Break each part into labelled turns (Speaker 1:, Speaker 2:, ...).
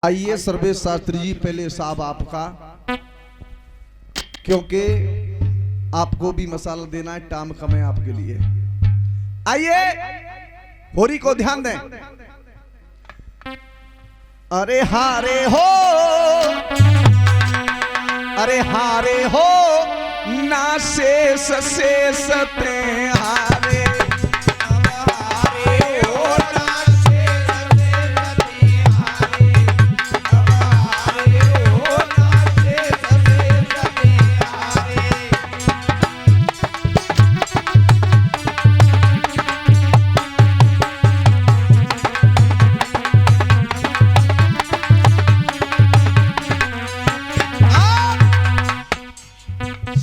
Speaker 1: आइए सर्वेश शास्त्री जी, पहले साहब आपका, क्योंकि आपको भी मसाला देना है, टाइम कम है आपके लिए। आइए होरी को ध्यान दें। अरे हारे हो, अरे हारे हो ना शेष शेष ते हारे,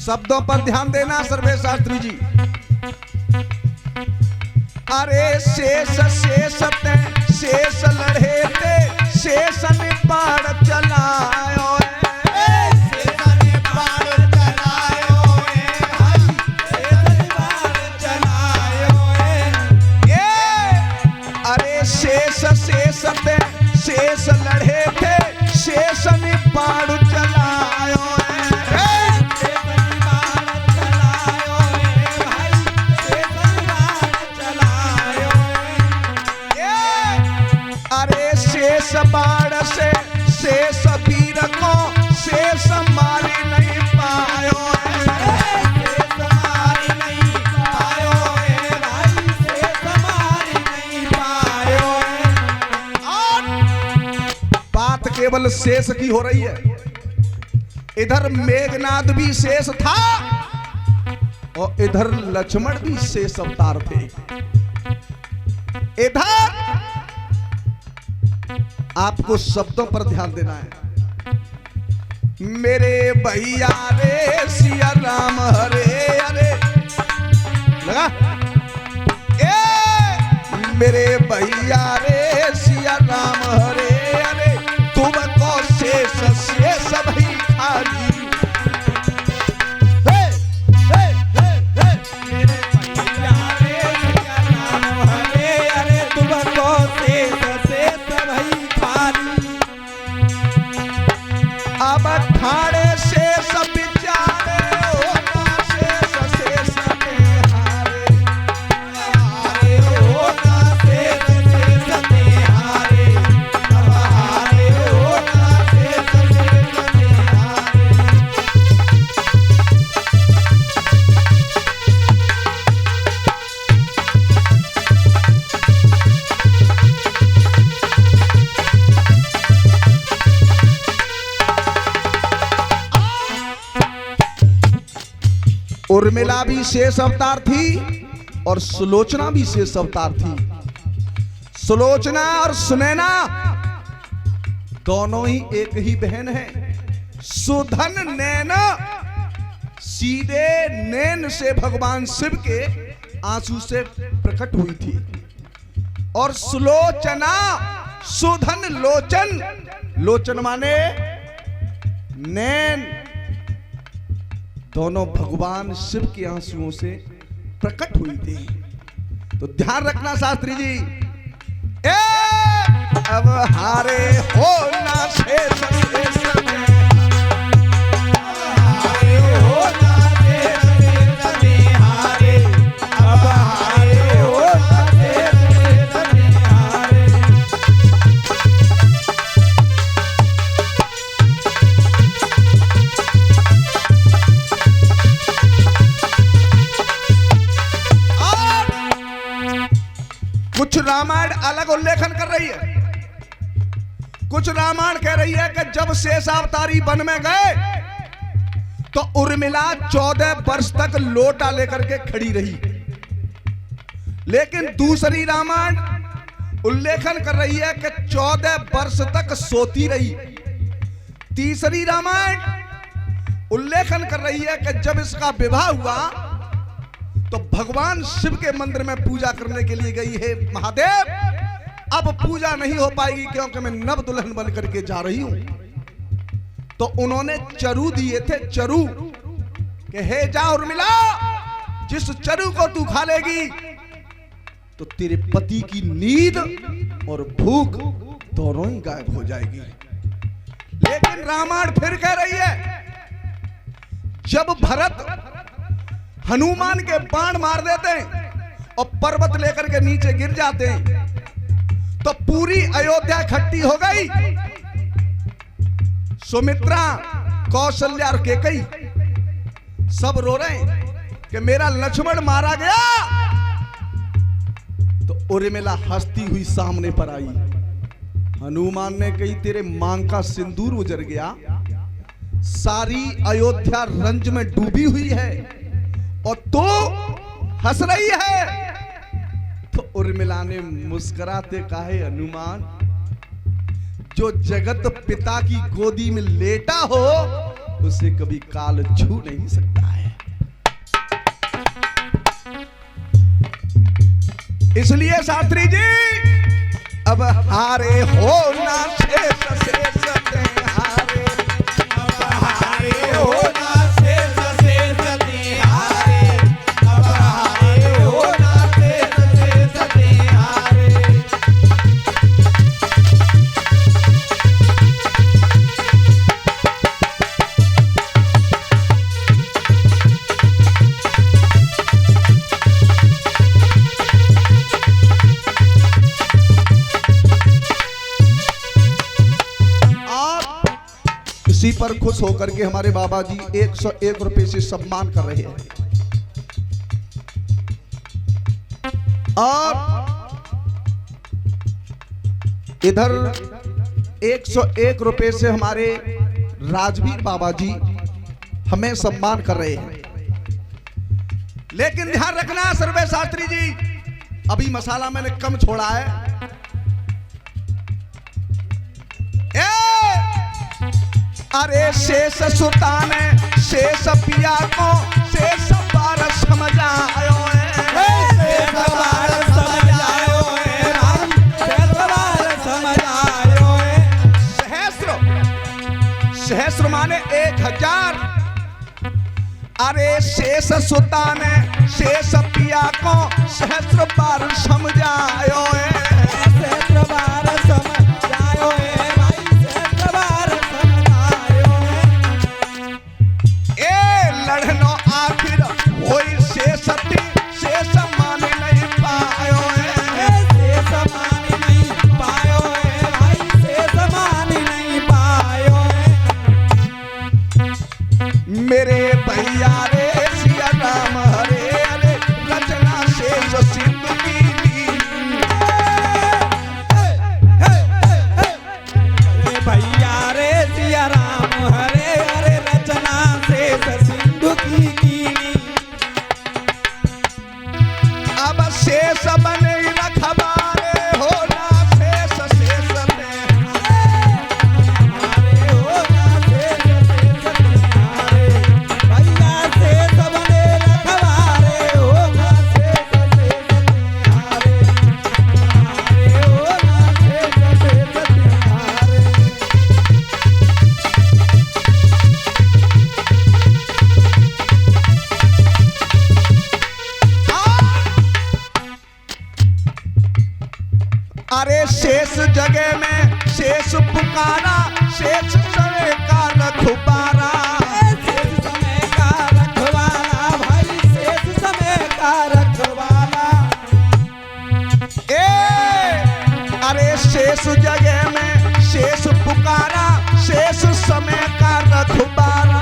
Speaker 1: शब्दों पर ध्यान देना सर्वेश शास्त्री जी। अरे शेष शेष ते शेष लड़े ते शेष निपाड़ चलायो, शेष निपाड़ चलायो, शेष निपाड़ चलायो। अरे शेष शेष ते शेष लड़े थे शेष निपाड़ चलायो, शेष बाण से शेष वीर को शेष मारी नहीं पायो, शेष मारी नहीं पायो भाई, शेष मारी नहीं पायो। और बात केवल शेष की हो रही है। इधर मेघनाद भी शेष था और इधर लक्ष्मण भी शेष अवतार थे। इधर आपको शब्दों पर ध्यान देना है। मेरे भैया रे सिया राम हरे हरे लगा, मेरे भैया रे सिया राम हरे हरे, तुमको शेष शेष भी खाली। ठाड़े शेष बिचारे होना शेष शेष ते हारे, हारे होना शेष शेष ते हारे, हारे होना शेष शेष ते हारे। उर्मिला भी शेष अवतार थी और सुलोचना भी शेष अवतार थी। सुलोचना और सुनैना दोनों ही एक ही बहन है। सुधन नैन, सीधे नैन से भगवान शिव के आंसू से प्रकट हुई थी। और सुलोचना, सुधन लोचन, लोचन माने नैन, दोनों भगवान शिव के आंसुओं से प्रकट हुई थी। तो ध्यान रखना शास्त्री जी, अब हारे हो ना शेष शेष में, हारे हो ना शेष शेष में हारे, अब हारे हो ना शेष शेष में हारे। कुछ रामायण अलग उल्लेखन कर रही है। कुछ रामायण कह रही है कि जब शेषावतारी वन में गए तो उर्मिला 14 वर्ष तक लोटा लेकर के खड़ी रही। लेकिन दूसरी रामायण उल्लेखन कर रही है कि 14 वर्ष तक सोती रही। तीसरी रामायण उल्लेखन कर रही है कि जब इसका विवाह हुआ तो भगवान शिव के मंदिर में पूजा करने के लिए गई है। महादेव, अब पूजा नहीं हो पाएगी क्योंकि मैं नव दुल्हन बन करके जा रही हूं। तो उन्होंने चरु दिए थे, चरु कि हे जा उर्मिला, जिस चरु को तू खा लेगी तो तेरे पति की नींद और भूख दोनों ही गायब हो जाएगी। लेकिन रामायण फिर कह रही है, जब भरत हनुमान के बाण मार देते हैं और पर्वत लेकर के नीचे गिर जाते हैं, तो पूरी अयोध्या इकट्ठी हो गई। सुमित्रा, कौशल्या और केकई सब रो रहे हैं कि मेरा लक्ष्मण मारा गया। तो उर्मिला हंसती हुई सामने पर आई। हनुमान ने कही, तेरे मांग का सिंदूर उजर गया, सारी अयोध्या रंज में डूबी हुई है और तू हंस रही है। तो उर्मिला ने मुस्कुराते कहा, हनुमान, जो जगत पिता की गोदी में लेटा हो उसे कभी काल छू नहीं सकता है। इसलिए शास्त्री जी, अब हारे हो ना शेष शेष ते हारे,
Speaker 2: अब हारे हो ना शेष शेष ते हारे, अब हारे हो ना शेष शेष ते हारे।
Speaker 1: इसी पर खुश होकर के हमारे बाबा जी 101 रुपए से सम्मान कर रहे हैं। और इधर 101 रुपए से हमारे राजवीर बाबा जी हमें सम्मान कर रहे हैं। लेकिन ध्यान रखना सर्वे शास्त्री जी, अभी मसाला मैंने कम छोड़ा है। अरे शेष सुता ने शेष पिया को शेष बार समझ आयो है,
Speaker 2: शेष बार समझ आयो है राम, शेष बार समझ आयो है।
Speaker 1: सहस्र, सहस्र माने 1000। अरे शेष सुता ने शेष पिया को सहस्र बार समझ आयो है,
Speaker 2: सहस्र बार समझ आयो है भाई, सहस्र बार समझ आयो है।
Speaker 1: ए लड़नो आखिर होई शेषती, शेष मान नहीं पायो है,
Speaker 2: शेष मान नहीं पायो है भाई, शेष मान नहीं पायो है।
Speaker 1: मेरे भैया रे सिया राम हरे हरे, रचना शेष सिंधु की
Speaker 2: भैया रे सिया राम हरे हरे, रचना शेष सिंधु की कीनी।
Speaker 1: अब शेष बने रखबारे हो ना शेष शेष में,
Speaker 2: हरे हो ना शेष शेष तुम्हारे, भैया शेष बने रखवारे हो ना शेष शेष तुम्हारे, हरे हो ना शेष शेष तुम्हारे।
Speaker 1: अरे शेष जगह में शेष पुकारा, शेष समय का रखबारा,
Speaker 2: शेष समय का रखवाला भाई, शेष समय का रखवाला।
Speaker 1: अरे शेष जगह में शेष पुकारा, शेष समय का रखबारा,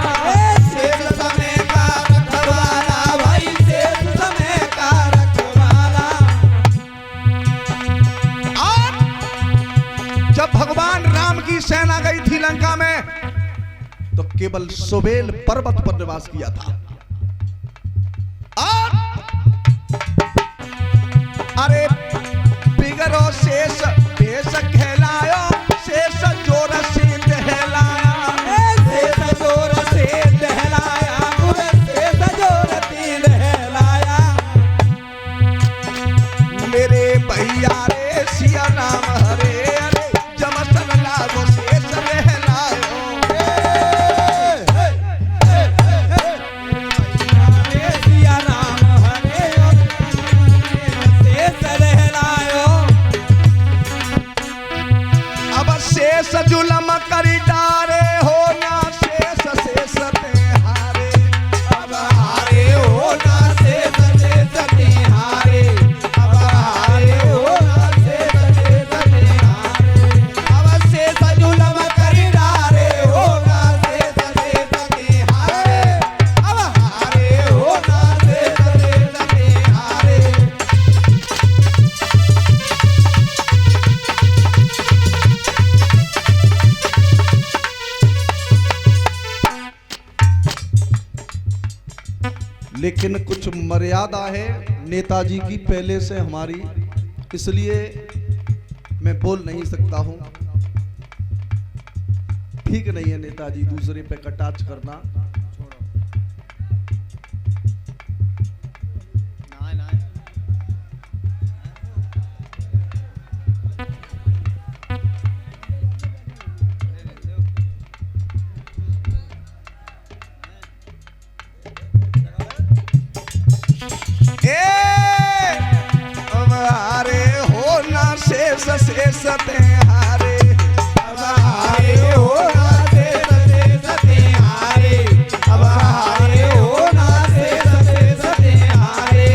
Speaker 2: शेष समय का रखवाला भाई, शेष समय का रखवाला।
Speaker 1: और जब भगवान राम की सेना गई थी लंका में, तो केवल सुबेल पर्वत पर निवास किया था। और अरे बिगड़ो शेष भेष कहलायो, शेष जोर से कहलाया,
Speaker 2: शेष जोर से दहलाया, मुझे शेष जोर से दहलाया।
Speaker 1: मेरे भैया रे सिया राम हरे हरे, जब सन लागो शेष रहलायो।
Speaker 2: सिया राम हरे शेष दहलायो।
Speaker 1: अब शेष जुलम करी डारे लेकिन कुछ मर्यादा है नेताजी की पहले से हमारी, इसलिए मैं बोल नहीं सकता हूं। ठीक नहीं है नेताजी दूसरे पे कटाक्ष करना। शेष ते हारे,
Speaker 2: अब हारे हो ना शेष ते हारे, अब हारे हो ना शेष ते हारे,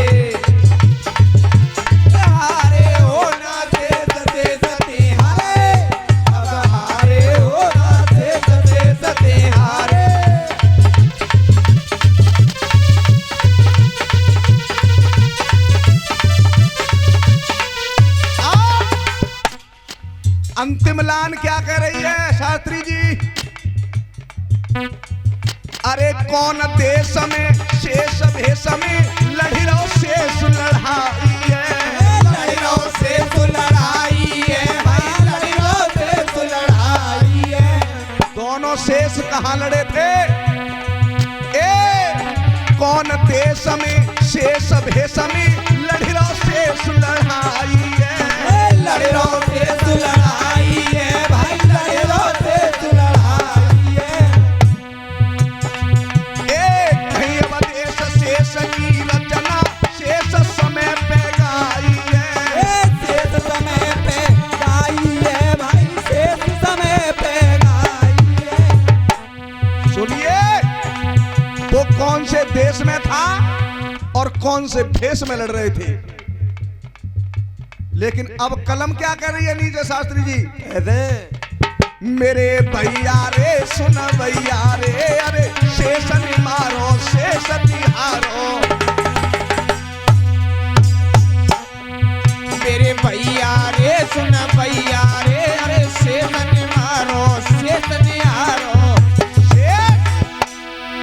Speaker 2: हारे हो ना शेष ते हारे, अब हारे हो ना शेष ते हारे।
Speaker 1: अंतिम लान क्या कह रही है शास्त्री जी? अरे कौन देश में शेष भेष में लड़ी रहो शेष लड़ाई है,
Speaker 2: लड़ी रहो शेष लड़ाई है भाई, लड़ी रहो शेष लड़ाई है।
Speaker 1: दोनों शेष कहाँ लड़े थे? कौन देश में शेष भेष में लड़ी रहो शेष लड़ाई है,
Speaker 2: लड़ी रहो शेष लड़ाई है भाई, लड़ी रहो शेष लड़ाई है।
Speaker 1: कहीं अवदेश शेष की रचना शेष समय पे गाई है,
Speaker 2: शेष समय पे गाई है भाई, शेष समय पे गाई है।
Speaker 1: सुनिए, वो कौन से देश में था और कौन से भेष में लड़ रहे थे। लेकिन अब कलम क्या कर रही है नीचे शास्त्री जी? मेरे भैया रे सुन भैया रे, अरे शेष मारो शेष तिहारो,
Speaker 2: मेरे भैया रे सुन भैया रे, अरे शेष मारो शेष निहारो।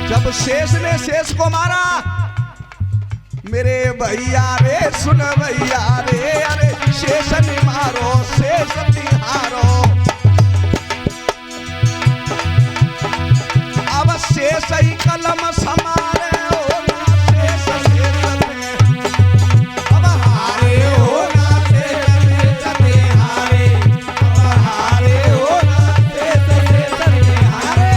Speaker 1: जब शेष ने शेष को मारा, मेरे भैया रे सुन भैया रे, अरे शेष मारो शेष तिहारो। अब शेष ही कलम समारे हो ना शेष शेष में,
Speaker 2: अब हारे हो ना शेष ते हारे, अब हारे हो ना शेष ते हारे,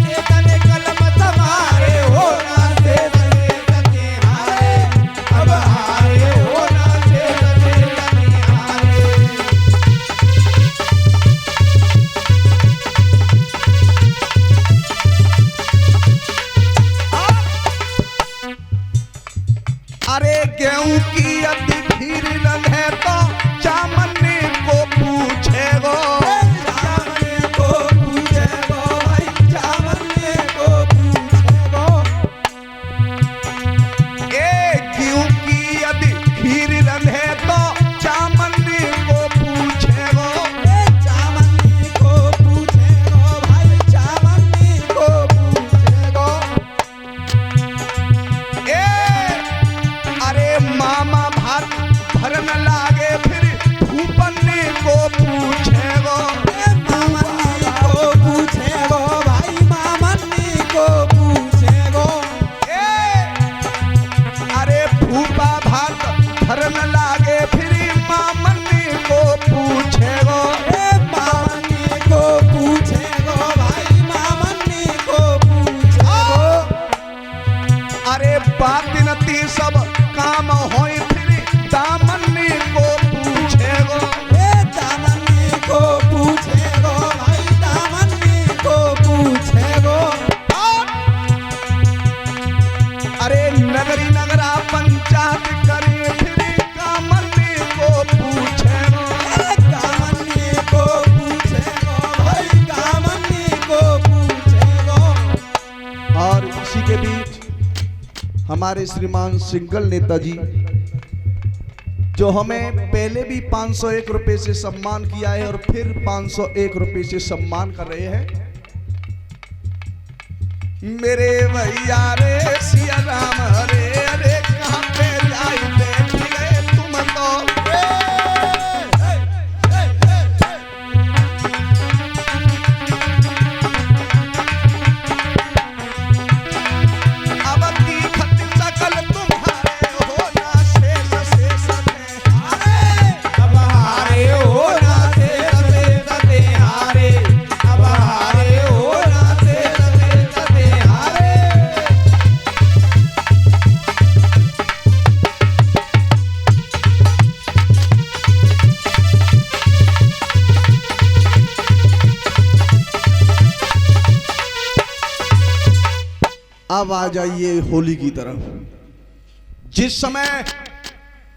Speaker 2: चेतन कलम समारे हो ना शेष ते हारे, अब हारे हो ना शेष ते हारे।
Speaker 1: अरे गेहूं की अति खीर है तो चामने को पूछे गो,
Speaker 2: चामने को पूछे गो भाई, चामने को पूछे गो।
Speaker 1: गेहूं की अति खीर है तो चामने को पूछे गो,
Speaker 2: चामने को पूछे गो भाई, चामने को पूछे गो।
Speaker 1: अरे मामा भात भर न लागे फिर भूपन्ने को पूछे गो,
Speaker 2: मामनी को पूछे गो भाई, मामनी को पूछे गो।
Speaker 1: अरे भूपा भात भर न लागे फिर मामन्ने को पूछे गो,
Speaker 2: मामनी को पूछे गो भाई, मामनी को पूछे गो।
Speaker 1: अरे बात नती सब काम होई फिर दामन्ने को पूछे गो,
Speaker 2: दामनी को पूछे गो भाई, दामनी को पूछे गो।
Speaker 1: अरे नगरी नगरा पंचायत करे फिर कामन्ने को पूछे गो,
Speaker 2: दामनी को पूछे गो भाई, दामनी को पूछे गो।
Speaker 1: और इसी के बीच हमारे श्रीमान सिंगल नेताजी जो हमें पहले भी 501 रुपए से सम्मान किया है और फिर 501 रुपए से सम्मान कर रहे हैं। मेरे भैया रे सिया राम रे, अरे कहाँ पे जाई बैठ गए तुम तो। अब तीखत सकल तुम्हारे हो ना शेष शेष हारे,
Speaker 2: अब हारे हो ना से हारे, अब हारे हो ना से हारे।
Speaker 1: अब आ जाइए होली की तरफ। जिस समय